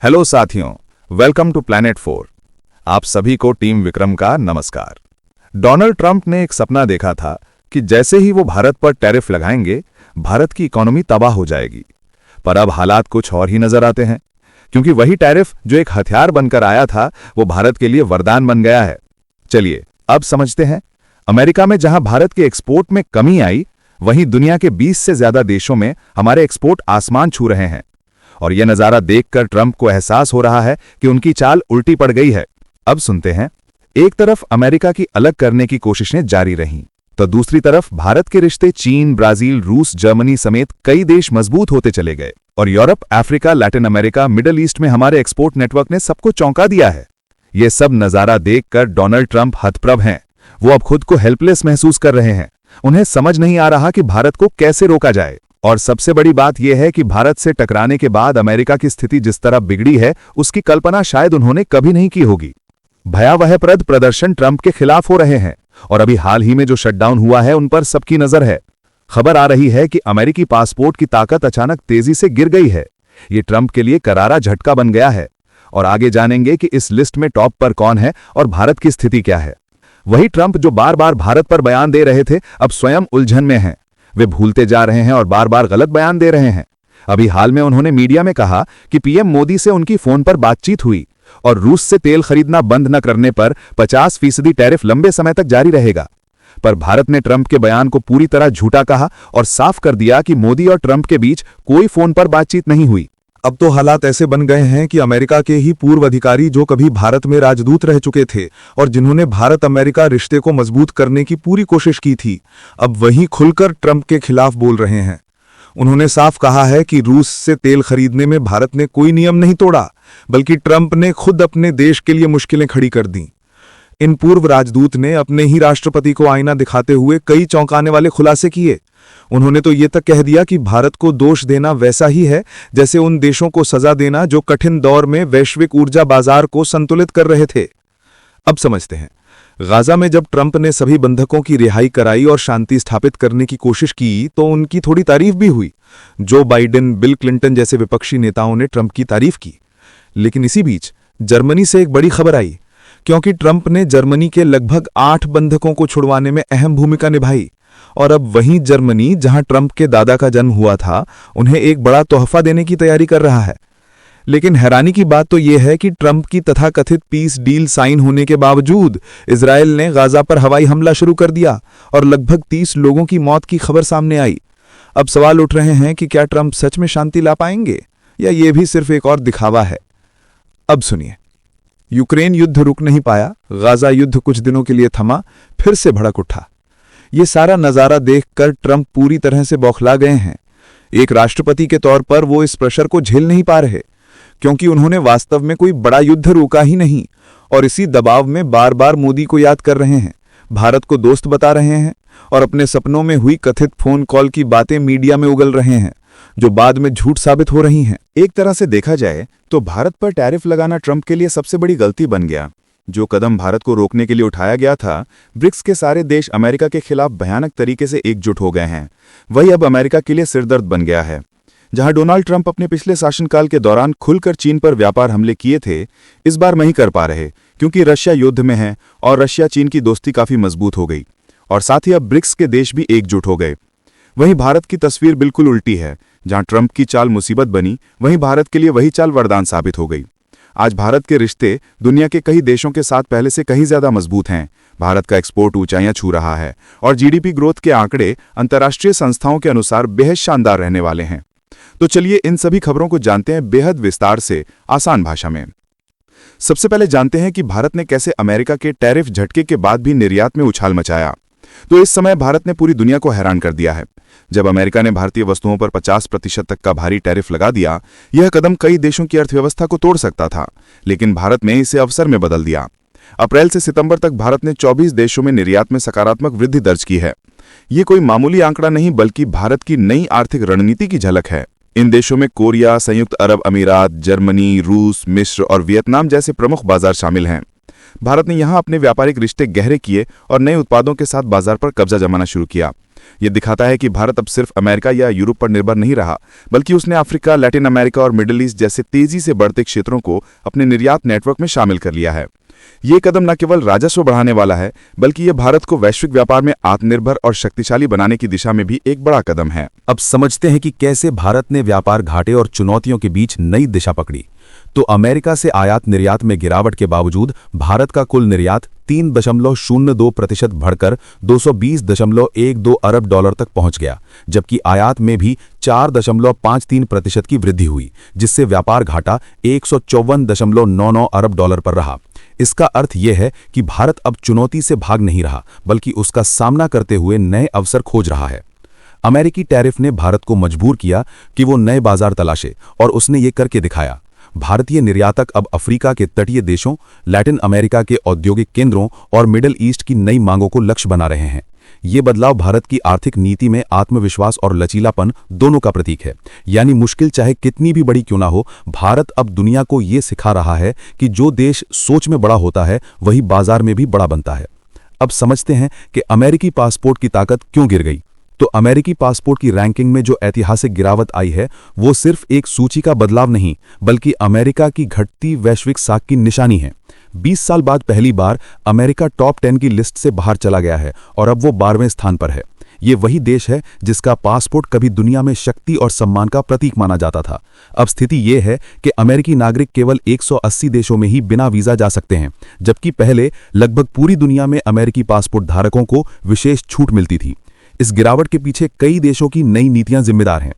Hello साथियों, welcome to planet 4। आप सभी को टीम विक्रम का नमस्कार। डोनाल्ड ट्रंप ने एक सपना देखा था कि जैसे ही वो भारत पर टैरिफ लगाएंगे, भारत की इकोनॉमी तबाह हो जाएगी। पर अब हालात कुछ और ही नजर आते हैं, क्योंकि वही टैरिफ जो एक हथियार बनकर आया था, वो भारत के लिए वरदान बन गया है। चलिए अब समझते हैं। अमेरिका में जहां भारत के एक्सपोर्ट में कमी आई, वहीं दुनिया के 20 से ज्यादा देशों में हमारे एक्सपोर्ट आसमान छू रहे हैं। और यह नजारा देखकर ट्रंप को एहसास हो रहा है कि उनकी चाल उल्टी पड़ गई है। अब सुनते हैं। एक तरफ अमेरिका की अलग करने की कोशिशें जारी रहीं, तो दूसरी तरफ भारत के रिश्ते चीन, ब्राजील, रूस, जर्मनी समेत कई देश मजबूत होते चले गए। और Europe, Africa, Latin America, middle east में हमारे एक्सपोर्ट नेटवर्क ने सबको चौंका दिया है। यह सब नजारा देखकर डोनाल्ड ट्रंप हतप्रभ हैं। वो अब खुद को हेल्पलेस महसूस कर रहे हैं। उन्हें समझ नहीं आ रहा कि भारत को कैसे रोका जाए। और सबसे बड़ी बात यह है कि भारत से टकराने के बाद अमेरिका की स्थिति जिस तरह बिगड़ी है, उसकी कल्पना शायद उन्होंने कभी नहीं की होगी। भयावहप्रद प्रदर्शन ट्रंप के खिलाफ हो रहे हैं, और अभी हाल ही में जो शटडाउन हुआ है, उन पर सबकी नजर है। खबर आ रही है कि अमेरिकी पासपोर्ट की ताकत अचानक तेजी से गिर गई है। ये ट्रंप के लिए करारा झटका बन गया है। और आगे जानेंगे कि इस लिस्ट में टॉप पर कौन है और भारत की स्थिति क्या है। वही ट्रंप जो बार बार भारत पर बयान दे रहे थे, अब स्वयं उलझन में हैं। वे भूलते जा रहे हैं और बार बार गलत बयान दे रहे हैं। अभी हाल में उन्होंने मीडिया में कहा कि पीएम मोदी से उनकी फोन पर बातचीत हुई और रूस से तेल खरीदना बंद न करने पर 50% टैरिफ लंबे समय तक जारी रहेगा। पर भारत ने ट्रंप के बयान को पूरी तरह झूठा कहा और साफ कर दिया कि मोदी और ट्रंप के बीच कोई फोन पर बातचीत नहीं हुई। अब तो हालात ऐसे बन गए हैं कि अमेरिका के ही पूर्व अधिकारी जो कभी भारत में राजदूत रह चुके थे और जिन्होंने भारत अमेरिका रिश्ते को मजबूत करने की पूरी कोशिश की थी, अब वहीं खुलकर ट्रंप के खिलाफ बोल रहे हैं। उन्होंने साफ कहा है कि रूस से तेल खरीदने में भारत ने कोई नियम नहीं तोड़ा, बल्कि ट्रंप ने खुद अपने देश के लिए मुश्किलें खड़ी कर दी। इन पूर्व राजदूत ने अपने ही राष्ट्रपति को आईना दिखाते हुए कई चौंकाने वाले खुलासे किए। उन्होंने तो ये तक कह दिया कि भारत को दोष देना वैसा ही है जैसे उन देशों को सजा देना जो कठिन दौर में वैश्विक ऊर्जा बाजार को संतुलित कर रहे थे। अब समझते हैं। गाजा में जब ट्रंप ने सभी बंधकों की रिहाई कराई और शांति स्थापित करने की कोशिश की, तो उनकी थोड़ी तारीफ भी हुई। जो बाइडेन, बिल क्लिंटन जैसे विपक्षी नेताओं ने ट्रंप की तारीफ की। लेकिन इसी बीच जर्मनी से एक बड़ी खबर आई, क्योंकि ट्रंप ने जर्मनी के लगभग 8 बंधकों को छुड़वाने में अहम भूमिका निभाई। और अब वहीं जर्मनी, जहां ट्रंप के दादा का जन्म हुआ था, उन्हें एक बड़ा तोहफा देने की तैयारी कर रहा है। लेकिन हैरानी की बात तो यह है कि ट्रंप की तथाकथित पीस डील साइन होने के बावजूद इजरायल ने गाजा पर हवाई हमला शुरू कर दिया और लगभग 30 लोगों की मौत की खबर सामने आई। अब सवाल उठ रहे हैं कि क्या ट्रंप सच में शांति ला पाएंगे या ये भी सिर्फ एक और दिखावा है। अब सुनिए। यूक्रेन युद्ध रुक नहीं पाया, गाजा युद्ध कुछ दिनों के लिए थमा, फिर से भड़क उठा। ये सारा नजारा देखकर ट्रंप पूरी तरह से बौखला गए हैं। एक राष्ट्रपति के तौर पर वो इस प्रेशर को झेल नहीं पा रहे, क्योंकि उन्होंने वास्तव में कोई बड़ा युद्ध रोका ही नहीं और इसी दबाव में बार बार मोदी को याद कर रहे हैं, भारत को दोस्त बता रहे हैं और अपने सपनों में हुई कथित फोन कॉल की बातें मीडिया में उगल रहे हैं, जो बाद में झूठ साबित हो रही हैं। एक तरह से देखा जाए तो भारत पर टैरिफ लगाना ट्रंप के लिए सबसे बड़ी गलती बन गया। जो कदम भारत को रोकने के लिए उठाया गया था, ब्रिक्स के सारे देश अमेरिका के खिलाफ भयानक तरीके से एकजुट हो गए हैं। वही अब अमेरिका के लिए सिरदर्द बन गया है। जहां डोनाल्ड ट्रंप अपने पिछले शासनकाल के दौरान खुलकर चीन पर व्यापार हमले किए थे, इस बार नहीं कर पा रहे, क्योंकि रशिया युद्ध में है और रशिया चीन की दोस्ती काफी मजबूत हो गई और साथ ही अब ब्रिक्स के देश भी एकजुट हो गए। वहीं भारत की तस्वीर बिल्कुल उल्टी है। जहां ट्रंप की चाल मुसीबत बनी, वहीं भारत के लिए वही चाल वरदान साबित हो गई। आज भारत के रिश्ते दुनिया के कई देशों के साथ पहले से कहीं ज्यादा मजबूत हैं। भारत का एक्सपोर्ट ऊंचाइयां छू रहा है और जीडीपी ग्रोथ के आंकड़े अंतर्राष्ट्रीय संस्थाओं के अनुसार बेहद शानदार रहने वाले हैं। तो चलिए इन सभी खबरों को जानते हैं बेहद विस्तार से, आसान भाषा में। सबसे पहले जानते हैं कि भारत ने कैसे अमेरिका के टैरिफ झटके के बाद भी निर्यात में उछाल मचाया। तो इस समय भारत ने पूरी दुनिया को हैरान कर दिया है। जब अमेरिका ने भारतीय वस्तुओं पर 50% तक का भारी टैरिफ लगा दिया, यह कदम कई देशों की अर्थव्यवस्था को तोड़ सकता था, लेकिन भारत ने इसे अवसर में बदल दिया। अप्रैल से सितंबर तक भारत ने 24 देशों में निर्यात में सकारात्मक वृद्धि दर्ज की है। ये कोई मामूली आंकड़ा नहीं, बल्कि भारत की नई आर्थिक रणनीति की झलक है। इन देशों में कोरिया, संयुक्त अरब अमीरात, जर्मनी, रूस, मिस्र और वियतनाम जैसे प्रमुख बाजार शामिल हैं। भारत ने यहां अपने व्यापारिक रिश्ते गहरे किए और नए उत्पादों के साथ बाजार पर कब्जा जमाना शुरू किया। ये दिखाता है कि भारत अब सिर्फ अमेरिका या यूरोप पर निर्भर नहीं रहा, बल्कि उसने अफ्रीका, लैटिन अमेरिका और मिडिल ईस्ट जैसे तेजी से बढ़ते क्षेत्रों को अपने निर्यात नेटवर्क में शामिल कर लिया है। ये कदम न केवल राजस्व बढ़ाने वाला है, बल्कि ये भारत को वैश्विक व्यापार में आत्मनिर्भर और शक्तिशाली बनाने की दिशा में भी एक बड़ा कदम है। अब समझते हैं कि कैसे भारत ने व्यापार घाटे और चुनौतियों के बीच नई दिशा पकड़ी। तो अमेरिका से आयात निर्यात में गिरावट के बावजूद भारत का कुल निर्यात 3.02% बढ़कर 220.12 अरब डॉलर तक पहुंच गया, जबकि आयात में भी 4.53% की वृद्धि हुई, जिससे व्यापार घाटा 154.99 अरब डॉलर पर रहा। इसका अर्थ यह है कि भारत अब चुनौती से भाग नहीं रहा, बल्कि उसका सामना करते हुए नए अवसर खोज रहा है। अमेरिकी टैरिफ ने भारत को मजबूर किया कि वो नए बाजार तलाशे, और उसने ये करके दिखाया। भारतीय निर्यातक अब अफ्रीका के तटीय देशों, लैटिन अमेरिका के औद्योगिक केंद्रों और मिडिल ईस्ट की नई मांगों को लक्ष्य बना रहे हैं। ये बदलाव भारत की आर्थिक नीति में आत्मविश्वास और लचीलापन दोनों का प्रतीक है। यानी मुश्किल चाहे कितनी भी बड़ी क्यों ना हो, भारत अब दुनिया को ये सिखा रहा है कि जो देश सोच में बड़ा होता है वही बाजार में भी बड़ा बनता है। अब समझते हैं कि अमेरिकी पासपोर्ट की ताकत क्यों गिर गई। तो अमेरिकी पासपोर्ट की रैंकिंग में जो ऐतिहासिक गिरावट आई है, वो सिर्फ एक सूची का बदलाव नहीं, बल्कि अमेरिका की घटती वैश्विक साख की निशानी है। 20 साल बाद पहली बार अमेरिका टॉप 10 की लिस्ट से बाहर चला गया है और अब वो 12वें स्थान पर है। ये वही देश है जिसका पासपोर्ट कभी दुनिया में शक्ति और सम्मान का प्रतीक माना जाता था। अब स्थिति ये है कि अमेरिकी नागरिक केवल 180 देशों में ही बिना वीजा जा सकते हैं, जबकि पहले लगभग पूरी दुनिया में अमेरिकी पासपोर्ट धारकों को विशेष छूट मिलती थी। इस गिरावट के पीछे कई देशों की नई नीतियां जिम्मेदार हैं।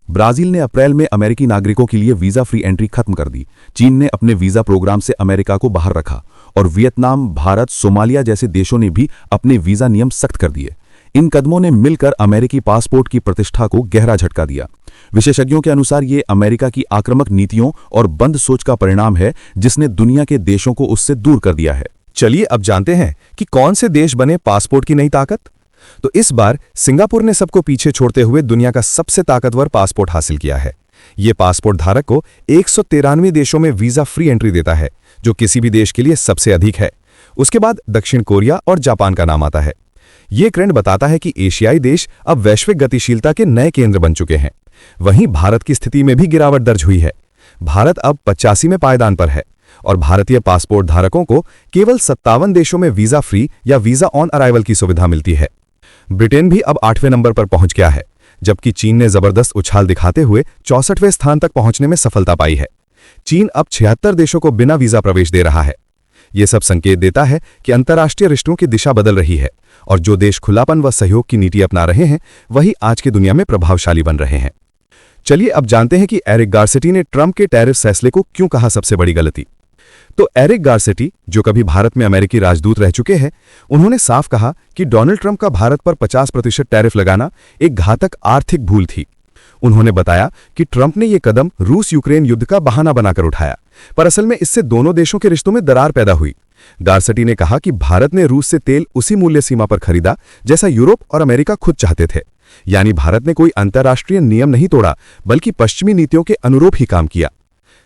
ब्राजील ने अप्रैल में अमेरिकी नागरिकों के लिए वीजा फ्री एंट्री खत्म कर दी। चीन ने अपने वीजा प्रोग्राम से अमेरिका को बाहर रखा, और वियतनाम, भारत, सोमालिया जैसे देशों ने भी अपने वीजा नियम सख्त कर दिए। इन कदमों ने मिलकर अमेरिकी पासपोर्ट की प्रतिष्ठा को गहरा झटका दिया। विशेषज्ञों के अनुसार ये अमेरिका की आक्रामक नीतियों और बंद सोच का परिणाम है, जिसने दुनिया के देशों को उससे दूर कर दिया है। चलिए अब जानते हैं कि कौन से देश बने पासपोर्ट की नई ताकत। तो इस बार सिंगापुर ने सबको पीछे छोड़ते हुए दुनिया का सबसे ताकतवर पासपोर्ट हासिल किया है। ये पासपोर्ट धारक को 193 देशों में वीजा फ्री एंट्री देता है, जो किसी भी देश के लिए सबसे अधिक है। उसके बाद दक्षिण कोरिया और जापान का नाम आता है। ये ट्रेंड बताता है कि एशियाई देश अब वैश्विक गतिशीलता के नए केंद्र बन चुके हैं। वहीं भारत की स्थिति में भी गिरावट दर्ज हुई है। भारत अब 85वें पायदान पर है, और भारतीय पासपोर्ट धारकों को केवल 57 देशों में वीजा फ्री या वीजा ऑन अराइवल की सुविधा मिलती है। ब्रिटेन भी अब 8वें नंबर पर पहुंच गया है, जबकि चीन ने जबरदस्त उछाल दिखाते हुए 64वें स्थान तक पहुंचने में सफलता पाई है। चीन अब 76 देशों को बिना वीजा प्रवेश दे रहा है। यह सब संकेत देता है कि अंतर्राष्ट्रीय रिश्तों की दिशा बदल रही है, और जो देश खुलापन व सहयोग की नीति अपना रहे हैं वही आज की दुनिया में प्रभावशाली बन रहे हैं। चलिए अब जानते हैं कि एरिक गारसेटी ने ट्रंप के टैरिफ फैसले को क्यों कहा सबसे बड़ी गलती। तो एरिक गारसेटी, जो कभी भारत में अमेरिकी राजदूत रह चुके हैं, उन्होंने साफ कहा कि डोनाल्ड ट्रंप का भारत पर 50% टैरिफ लगाना एक घातक आर्थिक भूल थी। उन्होंने बताया कि ट्रंप ने यह कदम रूस यूक्रेन युद्ध का बहाना बनाकर उठाया, पर असल में इससे दोनों देशों के रिश्तों में दरार पैदा हुई। गारसेटी ने कहा कि भारत ने रूस से तेल उसी मूल्य सीमा पर खरीदा जैसा यूरोप और अमेरिका खुद चाहते थे। यानी भारत ने कोई अंतर्राष्ट्रीय नियम नहीं तोड़ा, बल्कि पश्चिमी नीतियों के अनुरूप ही काम किया।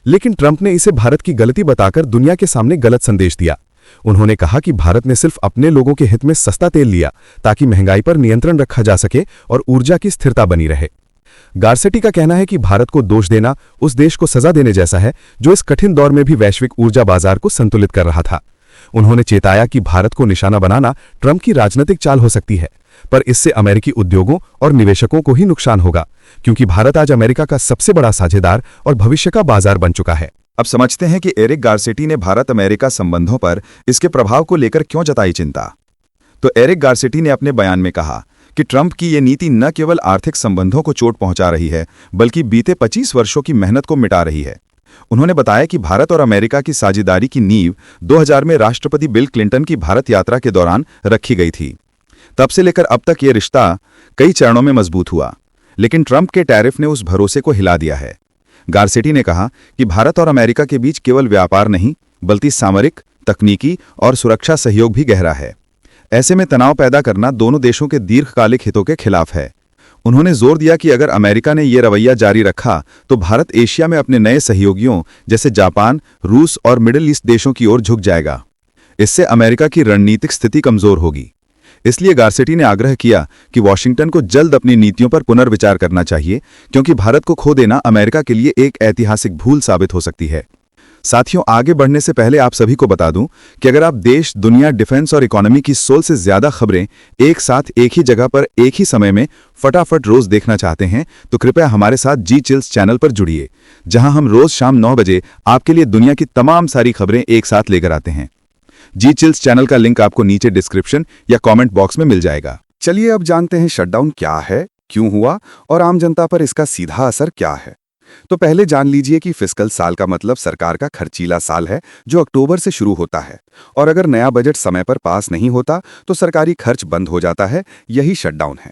लेकिन ट्रंप ने इसे भारत की गलती बताकर दुनिया के सामने गलत संदेश दिया। उन्होंने कहा कि भारत ने सिर्फ अपने लोगों के हित में सस्ता तेल लिया ताकि महंगाई पर नियंत्रण रखा जा सके और ऊर्जा की स्थिरता बनी रहे। गारसेटी का कहना है कि भारत को दोष देना उस देश को सजा देने जैसा है जो इस कठिन दौर में भी वैश्विक ऊर्जा बाजार को संतुलित कर रहा था। उन्होंने चेताया कि भारत को निशाना बनाना ट्रंप की राजनीतिक चाल हो सकती है, पर इससे अमेरिकी उद्योगों और निवेशकों को ही नुकसान होगा, क्योंकि भारत आज अमेरिका का सबसे बड़ा साझेदार और भविष्य का बाजार बन चुका है। अब समझते हैं कि एरिक गारसेटी ने भारत अमेरिका संबंधों पर इसके प्रभाव को लेकर क्यों जताई चिंता। तो एरिक गारसेटी ने अपने बयान में कहा कि ट्रंप की ये नीति न केवल आर्थिक संबंधों को चोट पहुंचा रही है, बल्कि बीते 25 वर्षों की मेहनत को मिटा रही है। उन्होंने बताया कि भारत और अमेरिका की साझेदारी की नींव 2000 में राष्ट्रपति बिल क्लिंटन की भारत यात्रा के दौरान रखी गई थी। तब से लेकर अब तक ये रिश्ता कई चरणों में मजबूत हुआ, लेकिन ट्रंप के टैरिफ ने उस भरोसे को हिला दिया है। गारसेटी ने कहा कि भारत और अमेरिका के बीच केवल व्यापार नहीं, बल्कि सामरिक, तकनीकी और सुरक्षा सहयोग भी गहरा है। ऐसे में तनाव पैदा करना दोनों देशों के दीर्घकालिक हितों के खिलाफ है। उन्होंने जोर दिया कि अगर अमेरिका ने यह रवैया जारी रखा तो भारत एशिया में अपने नए सहयोगियों जैसे जापान, रूस और मिडिल ईस्ट देशों की ओर झुक जाएगा। इससे अमेरिका की रणनीतिक स्थिति कमजोर होगी। इसलिए गारसेटी ने आग्रह किया कि वॉशिंगटन को जल्द अपनी नीतियों पर पुनर्विचार करना चाहिए, क्योंकि भारत को खो देना अमेरिका के लिए एक ऐतिहासिक भूल साबित हो सकती है। साथियों, आगे बढ़ने से पहले आप सभी को बता दूं कि अगर आप देश, दुनिया, डिफेंस और इकोनॉमी की 100 से ज्यादा खबरें एक साथ एक ही जगह पर एक ही समय में फटाफट रोज देखना चाहते हैं तो कृपया हमारे साथ जी चिल्स चैनल पर जुड़िए, जहां हम रोज शाम 9 बजे आपके लिए दुनिया की तमाम सारी खबरें एक साथ लेकर आते हैं। जी चिल्स चैनल का लिंक आपको नीचे डिस्क्रिप्शन या कमेंट बॉक्स में मिल जाएगा। चलिए अब जानते हैं शटडाउन क्या है, क्यों हुआ और आम जनता पर इसका सीधा असर क्या है। तो पहले जान लीजिए कि फिस्कल साल का मतलब सरकार का खर्चीला साल है, जो अक्टूबर से शुरू होता है, और अगर नया बजट समय पर पास नहीं होता तो सरकारी खर्च बंद हो जाता है। यही शटडाउन है।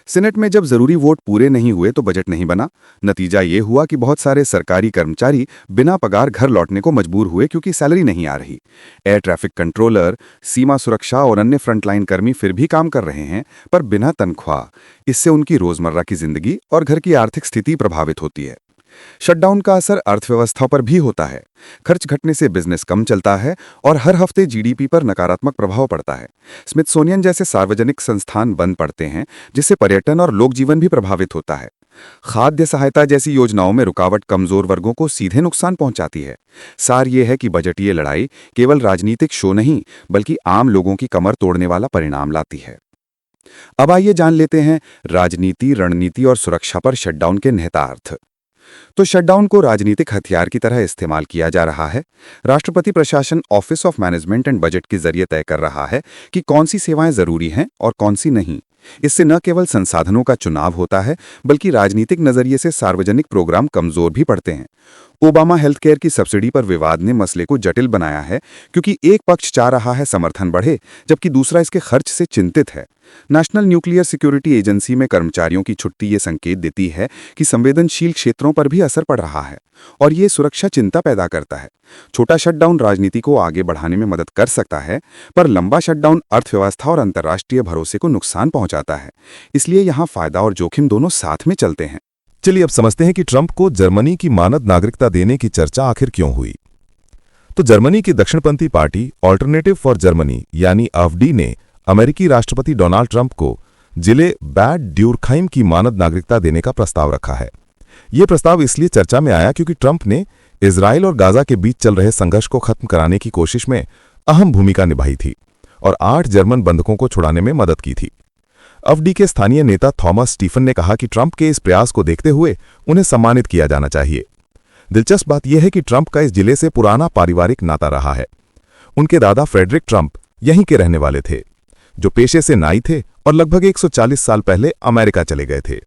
सीनेट में जब जरूरी वोट पूरे नहीं हुए तो बजट नहीं बना। नतीजा ये हुआ कि बहुत सारे सरकारी कर्मचारी बिना पगार घर लौटने को मजबूर हुए, क्योंकि सैलरी नहीं आ रही। एयर ट्रैफिक कंट्रोलर, सीमा सुरक्षा और अन्य फ्रंटलाइन कर्मी फिर भी काम कर रहे हैं, पर बिना तनख्वाह। इससे उनकी रोजमर्रा की जिंदगी और घर की आर्थिक स्थिति प्रभावित होती है। शटडाउन का असर अर्थव्यवस्था पर भी होता है। खर्च घटने से बिजनेस कम चलता है और हर हफ्ते जीडीपी पर नकारात्मक प्रभाव पड़ता है। स्मिथसोनियन जैसे सार्वजनिक संस्थान बंद पड़ते हैं, जिससे पर्यटन और लोक जीवन भी प्रभावित होता है। खाद्य सहायता जैसी योजनाओं में रुकावट कमजोर वर्गों को सीधे नुकसान पहुंचाती है। सार ये है कि बजटीय लड़ाई केवल राजनीतिक शो नहीं, बल्कि आम लोगों की कमर तोड़ने वाला परिणाम लाती है। अब आइए जान लेते हैं राजनीति, रणनीति और सुरक्षा पर शटडाउन के निहितार्थ। तो शटडाउन को राजनीतिक हथियार की तरह इस्तेमाल किया जा रहा है। राष्ट्रपति प्रशासन office of management and budget के जरिए तय कर रहा है कि कौन सी सेवाएं जरूरी हैं और कौन सी नहीं। इससे न केवल संसाधनों का चुनाव होता है, बल्कि राजनीतिक नजरिए से सार्वजनिक प्रोग्राम कमजोर भी पड़ते हैं। ओबामा हेल्थ केयर की सब्सिडी पर विवाद ने मसले को जटिल बनाया है, क्योंकि एक पक्ष चाह रहा है समर्थन बढ़े, जबकि दूसरा इसके खर्च से चिंतित है। नेशनल न्यूक्लियर सिक्योरिटी एजेंसी में कर्मचारियों की छुट्टी ये संकेत देती है कि संवेदनशील क्षेत्रों पर भी असर पड़ रहा है, और ये सुरक्षा चिंता पैदा करता है। छोटा शटडाउन राजनीति को आगे बढ़ाने में मदद कर सकता है, पर लंबा शटडाउन अर्थव्यवस्था और अंतर्राष्ट्रीय भरोसे को नुकसान पहुंचाता है। इसलिए यहाँ फायदा और जोखिम दोनों साथ में चलते हैं। चलिए अब समझते हैं कि ट्रंप को जर्मनी की मानद नागरिकता देने की चर्चा आखिर क्यों हुई। तो जर्मनी की दक्षिणपंथी पार्टी ऑल्टरनेटिव फॉर जर्मनी यानी AfD ने अमेरिकी राष्ट्रपति डोनाल्ड ट्रंप को जिले बैड ड्यूरखाइम की मानद नागरिकता देने का प्रस्ताव रखा है। यह प्रस्ताव इसलिए चर्चा में आया क्योंकि ट्रंप ने इजराइल और गाजा के बीच चल रहे संघर्ष को खत्म कराने की कोशिश में अहम भूमिका निभाई थी और 8 जर्मन बंधकों को छुड़ाने में मदद की थी। AfD के स्थानीय नेता थॉमस स्टीफन ने कहा कि ट्रंप के इस प्रयास को देखते हुए उन्हें सम्मानित किया जाना चाहिए। दिलचस्प बात यह है कि ट्रंप का इस जिले से पुराना पारिवारिक नाता रहा है। उनके दादा फ्रेडरिक ट्रंप यहीं के रहने वाले थे, जो पेशे से नाई थे और लगभग 140 साल पहले अमेरिका चले गए थे।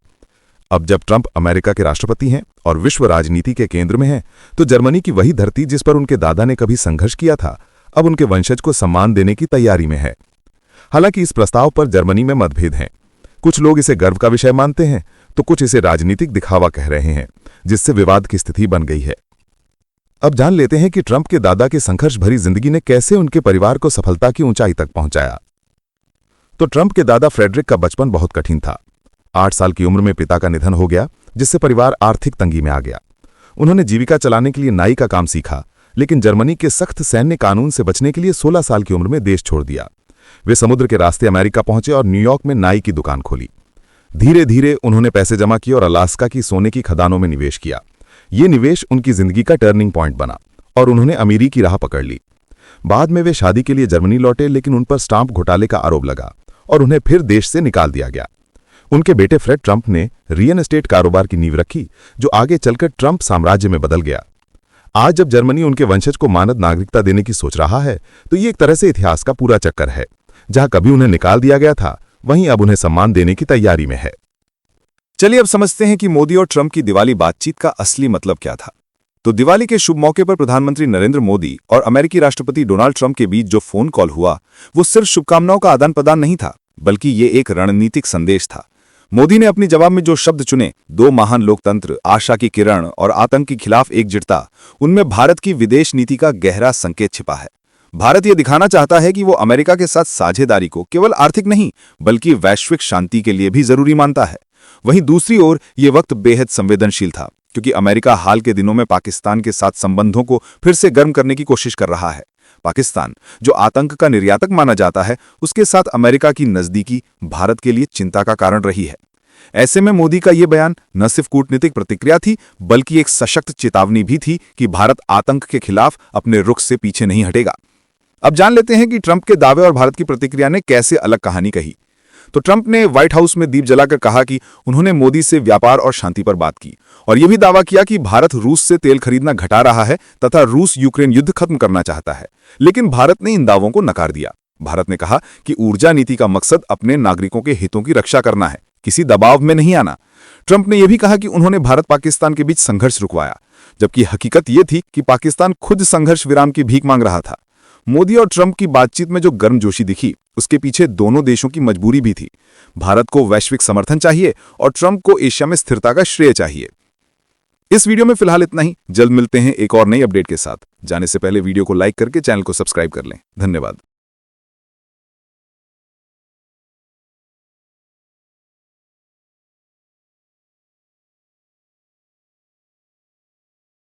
अब जब ट्रंप अमेरिका के राष्ट्रपति हैं और विश्व राजनीति के केंद्र में हैं, तो जर्मनी की वही धरती जिस पर उनके दादा ने कभी संघर्ष किया था, अब उनके वंशज को सम्मान देने की तैयारी में है। हालांकि इस प्रस्ताव पर जर्मनी में मतभेद हैं। कुछ लोग इसे गर्व का विषय मानते हैं, तो कुछ इसे राजनीतिक दिखावा कह रहे हैं, जिससे विवाद की स्थिति बन गई है। अब जान लेते हैं कि ट्रंप के दादा की संघर्ष भरी जिंदगी ने कैसे उनके परिवार को सफलता की ऊंचाई तक पहुंचाया। तो ट्रंप के दादा फ्रेडरिक का बचपन बहुत कठिन था। 8 साल की उम्र में पिता का निधन हो गया, जिससे परिवार आर्थिक तंगी में आ गया। उन्होंने जीविका चलाने के लिए नाई का काम सीखा, लेकिन जर्मनी के सख्त सैन्य कानून से बचने के लिए 16 साल की उम्र में देश छोड़ दिया। वे समुद्र के रास्ते अमेरिका पहुंचे और न्यूयॉर्क में नाई की दुकान खोली। धीरे धीरे उन्होंने पैसे जमा किए और अलास्का की सोने की खदानों में निवेश किया। ये निवेश उनकी जिंदगी का टर्निंग पॉइंट बना और उन्होंने अमीरी की राह पकड़ ली। बाद में वे शादी के लिए जर्मनी लौटे, लेकिन उन पर स्टाम्प घोटाले का आरोप लगा और उन्हें फिर देश से निकाल दिया गया। उनके बेटे फ्रेड ट्रंप ने रियल एस्टेट कारोबार की नींव रखी, जो आगे चलकर ट्रंप साम्राज्य में बदल गया। आज जब जर्मनी उनके वंशज को मानद नागरिकता देने की सोच रहा है, तो ये एक तरह से इतिहास का पूरा चक्कर है। जहां कभी उन्हें निकाल दिया गया था, वहीं अब उन्हें सम्मान देने की तैयारी में है। चलिए अब समझते हैं कि मोदी और ट्रंप की दिवाली बातचीत का असली मतलब क्या था। तो दिवाली के शुभ मौके पर प्रधानमंत्री नरेंद्र मोदी और अमेरिकी राष्ट्रपति डोनाल्ड ट्रंप के बीच जो फोन कॉल हुआ, वो सिर्फ शुभकामनाओं का आदान प्रदान नहीं था, बल्कि ये एक रणनीतिक संदेश था। मोदी ने अपनी जवाब में जो शब्द चुने, 2 महान लोकतंत्र, आशा की किरण और आतंक के खिलाफ एकजुटता, उनमें भारत की विदेश नीति का गहरा संकेत छिपा है। भारत ये दिखाना चाहता है कि वो अमेरिका के साथ साझेदारी को केवल आर्थिक नहीं, बल्कि वैश्विक शांति के लिए भी जरूरी मानता है। वहीं दूसरी ओर ये वक्त बेहद संवेदनशील था, क्योंकि अमेरिका हाल के दिनों में पाकिस्तान के साथ संबंधों को फिर से गर्म करने की कोशिश कर रहा है। पाकिस्तान, जो आतंक का निर्यातक माना जाता है, उसके साथ अमेरिका की नजदीकी भारत के लिए चिंता का कारण रही है। ऐसे में मोदी का यह बयान न सिर्फ कूटनीतिक प्रतिक्रिया थी, बल्कि एक सशक्त चेतावनी भी थी कि भारत आतंक के खिलाफ अपने रुख से पीछे नहीं हटेगा। अब जान लेते हैं कि ट्रंप के दावे और भारत की प्रतिक्रिया ने कैसे अलग कहानी कही। तो ट्रंप ने व्हाइट हाउस में दीप जलाकर कहा कि उन्होंने मोदी से व्यापार और शांति पर बात की और यह भी दावा किया कि भारत रूस से तेल खरीदना घटा रहा है तथा रूस यूक्रेन युद्ध खत्म करना चाहता है। लेकिन भारत ने इन दावों को नकार दिया। भारत ने कहा कि ऊर्जा नीति का मकसद अपने नागरिकों के हितों की रक्षा करना है, किसी दबाव में नहीं आना। ट्रंप ने यह भी कहा कि उन्होंने भारत पाकिस्तान के बीच संघर्ष रुकवाया, जबकि हकीकत यह थी कि पाकिस्तान खुद संघर्ष विराम की भीख मांग रहा था। मोदी और ट्रंप की बातचीत में जो गर्मजोशी दिखी, उसके पीछे दोनों देशों की मजबूरी भी थी। भारत को वैश्विक समर्थन चाहिए और ट्रंप को एशिया में स्थिरता का श्रेय चाहिए। इस वीडियो में फिलहाल इतना ही। जल्द मिलते हैं एक और नई अपडेट के साथ। जाने से पहले वीडियो को लाइक करके चैनल को सब्सक्राइब कर लें। धन्यवाद।